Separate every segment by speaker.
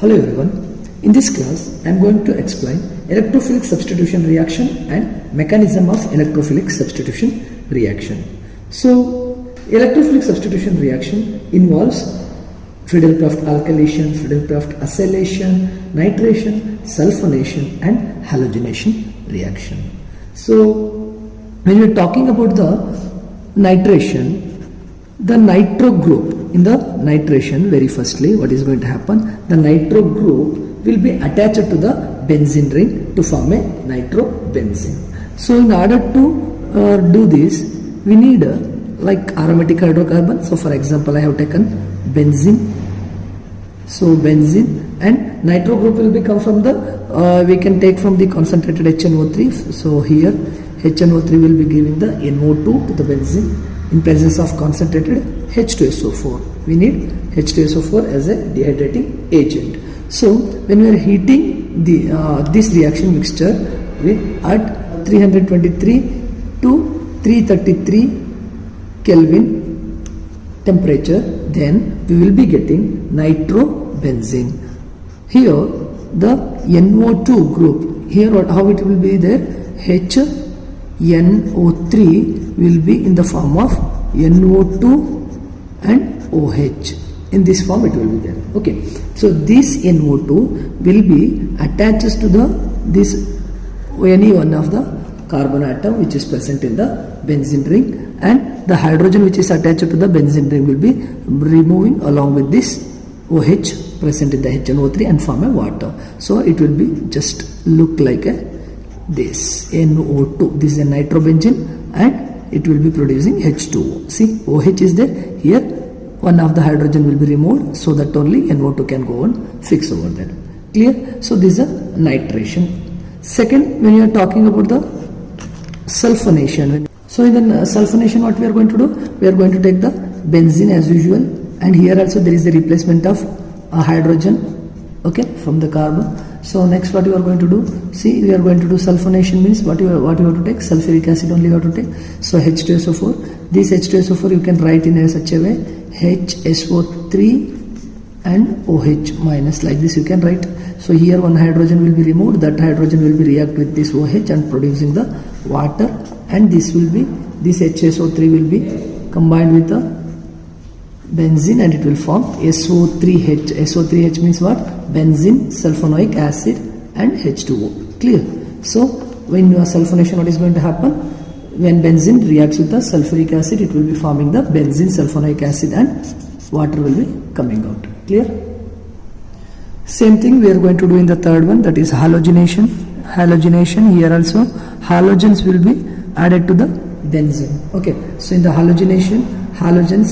Speaker 1: Hello everyone. In this class, I am going to explain electrophilic substitution reaction and mechanism of electrophilic substitution reaction. So, electrophilic substitution reaction involves Friedel-Crafts alkylation, Friedel-Crafts acylation, nitration, sulfonation and halogenation reaction. So, when we are talking about the nitration, the nitro group in the nitration, very firstly what is going to happen, the nitro group will be attached to the benzene ring to form a nitrobenzene. So in order to do this, we need like aromatic hydrocarbon. So for example, I have taken benzene. So benzene and nitro group will become from the we can take from the concentrated HNO3. So here HNO3 will be giving the NO2 to the benzene in presence of concentrated H2SO4. We need H2SO4 as a dehydrating agent. So when we are heating the this reaction mixture with at 323 to 333 Kelvin temperature, then we will be getting nitrobenzene. Here the NO2 group, here how it will be there, NO3 will be in the form of NO2 and OH. In this form it will be there. Okay. So this NO2 will be attached to the any one of the carbon atom which is present in the benzene ring, and the hydrogen which is attached to the benzene ring will be removing along with this OH present in the HNO3 and form a water. So it will be just look like this NO2. This is a nitrobenzene and it will be producing H2O. See, OH is there. Here one of the hydrogen will be removed so that only NO2 can go on fix over there. Clear? So this is a nitration. Second, when you are talking about the sulfonation. So in the sulfonation, what we are going to do? We are going to take the benzene as usual, and here also there is the replacement of a hydrogen, okay, from the carbon. So next what you are going to do? See, we are going to do sulfonation, means what you have to take? Sulfuric acid only you have to take. So H2SO4. This H2SO4 you can write in such a way, HSO3 and OH minus, like this you can write. So here one hydrogen will be removed, that hydrogen will be react with this OH and producing the water, and this HSO3 will be combined with the benzene and it will form SO3H. SO3H means what? Benzene, sulfonic acid and H2O. Clear? So when sulfonation, what is going to happen? When benzene reacts with the sulfuric acid, it will be forming the benzene, sulfonic acid and water will be coming out. Clear? Same thing we are going to do in the third one, that is halogenation. Halogenation, here also halogens will be added to the benzene. Okay, so in the halogenation, halogens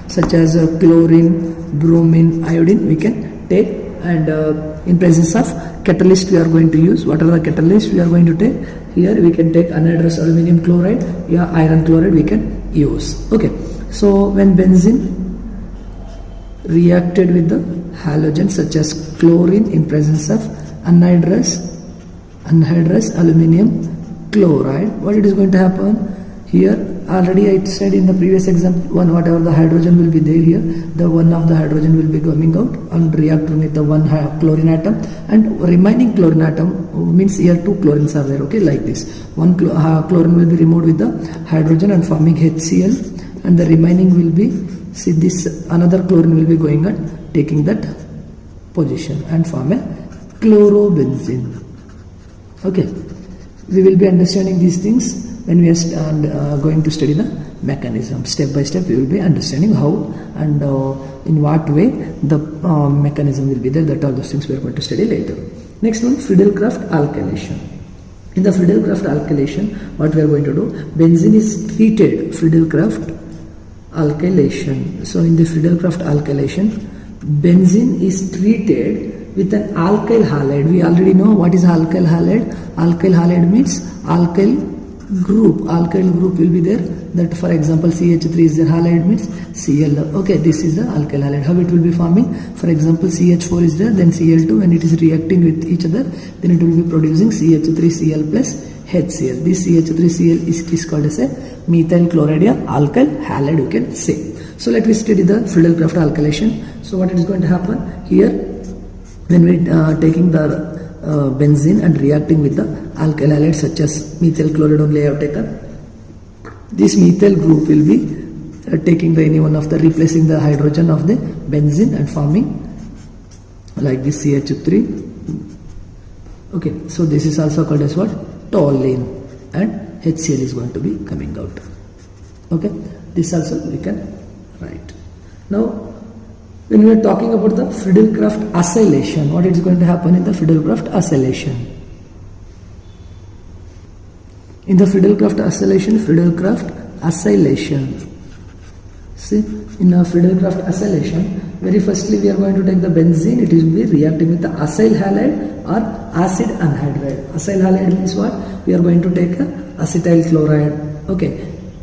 Speaker 1: such as chlorine, bromine, iodine we can take, and in presence of catalyst we are going to use. What are the catalysts we are going to take? Here we can take anhydrous aluminum chloride, iron chloride we can use. Okay, so when benzene reacted with the halogen such as chlorine in presence of anhydrous aluminum chloride, what it is going to happen? Here already I said in the previous example, whatever the hydrogen will be there here, the one of the hydrogen will be coming out and reacting with the one chlorine atom, and remaining chlorine atom means here two chlorines are there, okay, like this. One chlorine will be removed with the hydrogen and forming HCl, and the remaining will be, see, this another chlorine will be going and taking that position and form a chlorobenzene. Okay, we will be understanding these things when we are going to study the mechanism. Step by step we will be understanding how and in what way the mechanism will be there. That all those things we are going to study later. Next one, Friedel-Crafts alkylation. In the Friedel-Crafts alkylation, what we are going to do? Benzene is treated, Friedel-Crafts alkylation. So in the Friedel-Crafts alkylation, benzene is treated with an alkyl halide. We already know what is alkyl halide. Alkyl halide means alkyl group. Alkyl group will be there. That for example CH3 is there, halide means Cl. Okay, this is the alkyl halide. How it will be forming? For example CH4 is there, then Cl2, when it is reacting with each other, then it will be producing CH3Cl plus HCl. This CH3Cl is called as a methyl chloride or alkyl halide, you can say. So let me study the Friedel-Crafts alkylation. So what is going to happen here when we taking the benzene and reacting with the alkyl halides such as methyl chloride only I have taken. This methyl group will be taking the any one of the replacing the hydrogen of the benzene and forming like this CH3. Okay, so this is also called as what? Toluene, and HCl is going to be coming out. Okay, this also we can write. Now when we are talking about the Friedel-Crafts acylation, what is going to happen in the Friedel-Crafts acylation? In the Friedel-Crafts acylation, see, in a Friedel-Crafts acylation, very firstly we are going to take the benzene, it will be reacting with the acyl halide or acid anhydride. Acyl halide means what? We are going to take acetyl chloride. Okay,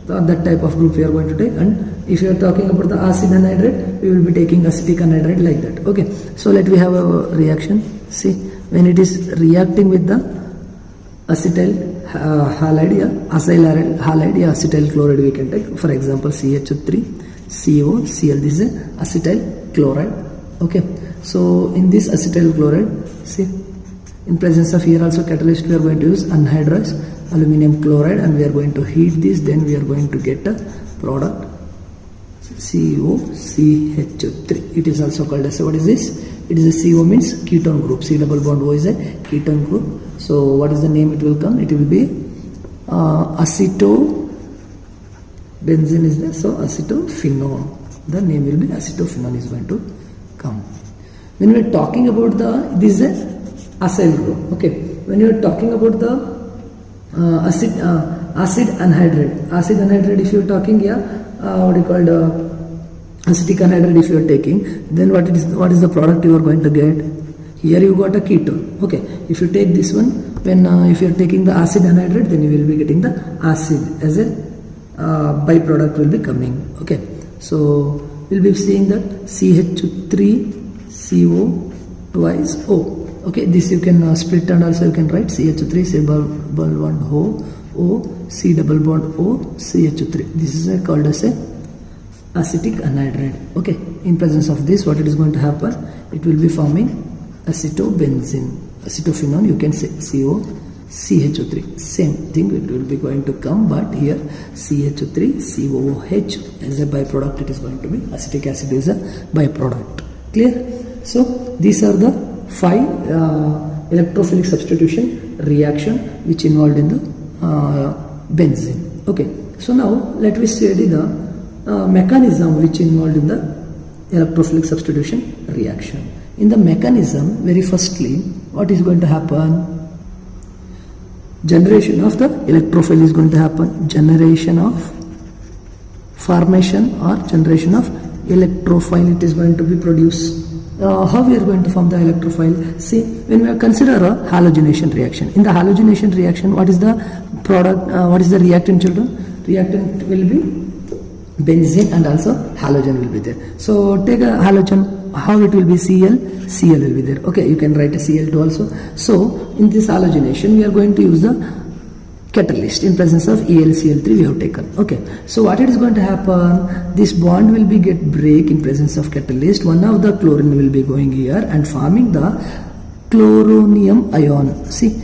Speaker 1: that type of group we are going to take, and if you are talking about the acid anhydride, we will be taking acetic anhydride like that. Okay, so let we have a reaction. See, when it is reacting with the acetyl halide, acyl halide, acetyl chloride we can take. For example, CH3, CO, Cl. This is acetyl chloride. Okay, so in this acetyl chloride, see, in presence of here also catalyst, we are going to use anhydrous aluminum chloride, and we are going to heat this. Then we are going to get a product COCH3. It is also called as, what is this? It is a CO means ketone group. C double bond O is a ketone group. So what is the name it will come? It will be aceto. Benzene is there, so acetophenone. The name will be acetophenone is going to come. When we are talking about this is a acyl group. Okay, when you are talking about the acid anhydride, if you are talking here, what you called acetic anhydride, if you are taking, then what is the product you are going to get? Here you got a ketone. Okay, if you take this one, when if you are taking the acid anhydride, then you will be getting the acid as a byproduct will be coming. Okay, so we'll be seeing that CH3CO twice O. Okay, this you can split, and also you can write CH3, C double bond O, C double bond O, CH3. This is called as a acetic anhydride. Okay, in presence of this, what it is going to happen? It will be forming acetobenzene, acetophenone. You can say CO, CH3. Same thing it will be going to come, but here CH3, COOH as a byproduct. It is going to be acetic acid is a byproduct. Clear? So these are the 5 electrophilic substitution reaction which involved in the benzene. Okay, so now let me study the mechanism which involved in the electrophilic substitution reaction. In the mechanism, very firstly, what is going to happen? Generation of the electrophile is going to happen. Generation of formation or generation of electrophile, it is going to be produced. How we are going to form the electrophile? See, when we consider a halogenation reaction, in the halogenation reaction, what is the product? What is the reactant, children? Reactant will be benzene, and also halogen will be there. So take a halogen, how it will be? Cl will be there. Okay, you can write a Cl2 also. So in this halogenation, we are going to use the catalyst. In presence of ElCl3 we have taken. Okay, so what it is going to happen? This bond will be get break in presence of catalyst. One of the chlorine will be going here and forming the chloronium ion. See,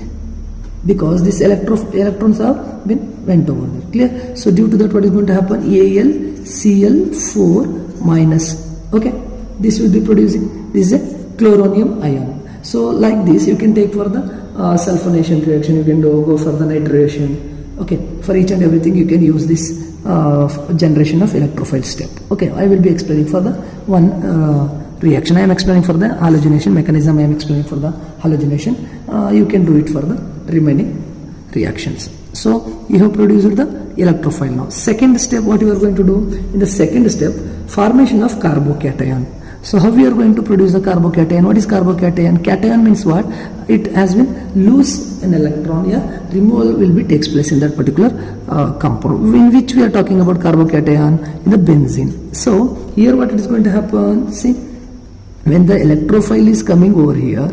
Speaker 1: because this electrons have been went over there. Clear? So due to that, what is going to happen? AlCl4 minus. Okay, this will be producing, this is a chloronium ion. So like this you can take for the sulfonation reaction, you can go for the nitration. Okay, for each and everything you can use this generation of electrophile step. Okay, I will be explaining for the one reaction. I am explaining for the halogenation mechanism. I am explaining for the halogenation. You can do it for the remaining reactions. So you have produced the electrophile. Now second step, what you are going to do? In the second step, formation of carbocation. So how we are going to produce the carbocation? What is carbocation? Cation means what? It has been lose an electron. Yeah, removal will be takes place in that particular compound. In which we are talking about carbocation? In the benzene. So here what it is going to happen? See, when the electrophile is coming over here.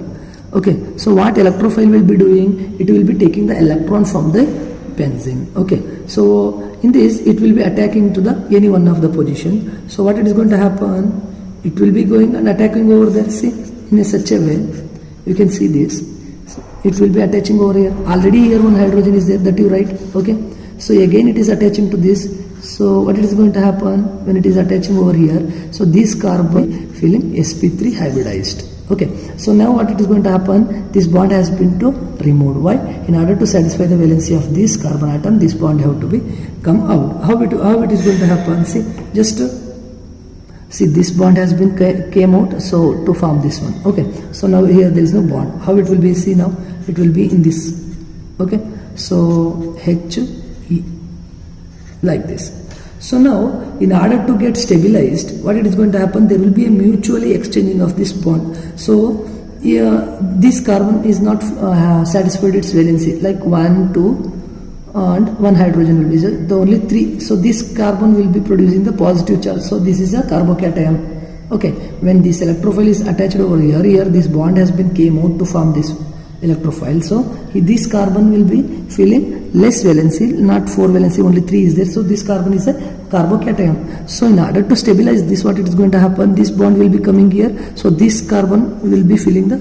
Speaker 1: Okay, so what electrophile will be doing? It will be taking the electron from the benzene. Okay, so in this it will be attacking to the any one of the position. So what it is going to happen, it will be going and attacking over there, see, in such a way you can see this. So it will be attaching over here. Already here one hydrogen is there, that you write. Okay, so again it is attaching to this. So what it is going to happen when it is attaching over here, so this carbon feeling sp3 hybridized. Okay, so now what it is going to happen, this bond has been to removed. Why? In order to satisfy the valency of this carbon atom, this bond have to be come out. How it is going to happen, see, just see, this bond has been came out, so to form this one. Okay, so now here there is no bond. How it will be, see, now it will be in this. Okay, so H E like this. So now in order to get stabilized, what it is going to happen, there will be a mutually exchanging of this bond. So this carbon is not satisfied its valency, like 1, 2 and 1 hydrogen will be the only 3. So this carbon will be producing the positive charge. So this is a carbocation. Okay, when this electrophile is attached over here, this bond has been came out to form this electrophile. So this carbon will be feeling less valency, not 4 valency, only 3 is there. So this carbon is a carbocation. So in order to stabilize this, what it is going to happen, this bond will be coming here. So this carbon will be feeling the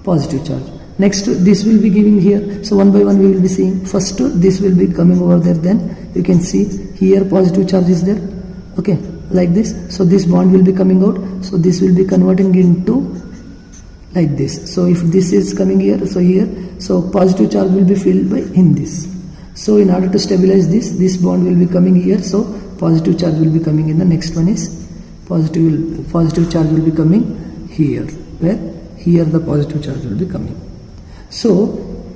Speaker 1: positive charge. Next this will be giving here. So one by one we will be seeing. First this will be coming over there, then you can see here positive charge is there. Okay, like this. So this bond will be coming out. So this will be converting into like this. So if this is coming here, so here, so positive charge will be filled by in this. So in order to stabilize this bond will be coming here. So positive charge will be coming in the next one is positive charge will be coming here, where here the positive charge will be coming. So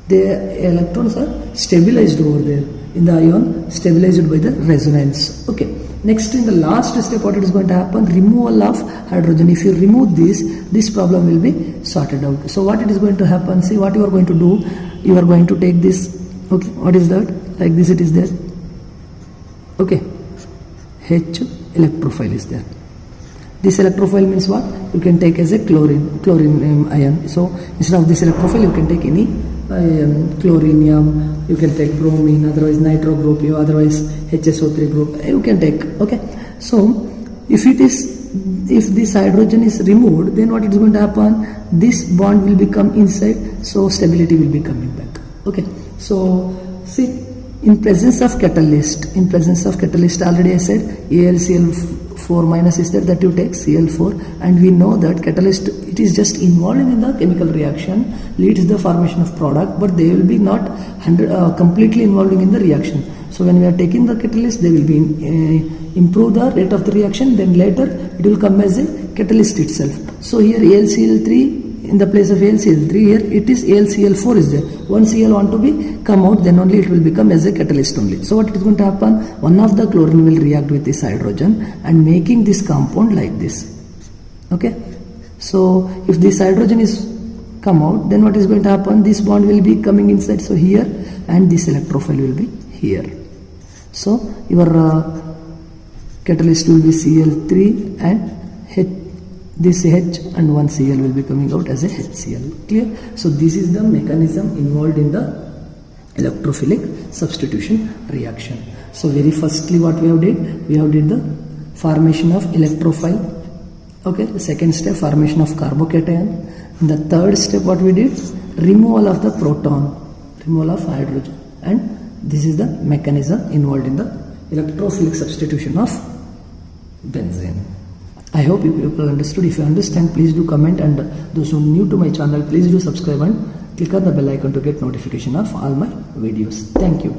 Speaker 1: the electrons are stabilized over there in the ion, stabilized by the resonance. Okay. Next, in the last step, what it is going to happen, removal of hydrogen. If you remove this problem will be sorted out. So what it is going to happen, see what you are going to do, you are going to take this. Okay, what is that? Like this it is there. Okay, H electrophile is there. This electrophile means what? You can take as a chlorine ion. So instead of this electrophile, you can take any chlorinium, you can take bromine, otherwise nitro group, otherwise HSO3 group, you can take. Okay, so if this hydrogen is removed, then what is going to happen, this bond will become inside, so stability will be coming back. Okay, so see, in presence of catalyst, already I said AlCl4 minus is there, that you take Cl4, and we know that catalyst, it is just involved in the chemical reaction, leads the formation of product, but they will be not completely involving in the reaction. So when we are taking the catalyst, they will be improve the rate of the reaction, then later it will come as a catalyst itself. So here AlCl3 in the place of AlCl3, here it is AlCl4 is there. One Cl want to be come out, then only it will become as a catalyst only. So what is going to happen, one of the chlorine will react with this hydrogen and making this compound like this. Okay, so if this hydrogen is come out, then what is going to happen, this bond will be coming inside, so here, and this electrophile will be here. So your catalyst will be Cl3 and this H and one Cl will be coming out as a HCl. Clear? So this is the mechanism involved in the electrophilic substitution reaction. So very firstly what we have did the formation of electrophile. Okay, the second step, formation of carbocation. In the third step, what we did, removal of the proton, removal of hydrogen, and this is the mechanism involved in the electrophilic substitution of benzene. I hope you people understood. If you understand, please do comment, and those who are new to my channel, please do subscribe and click on the bell icon to get notification of all my videos. Thank you.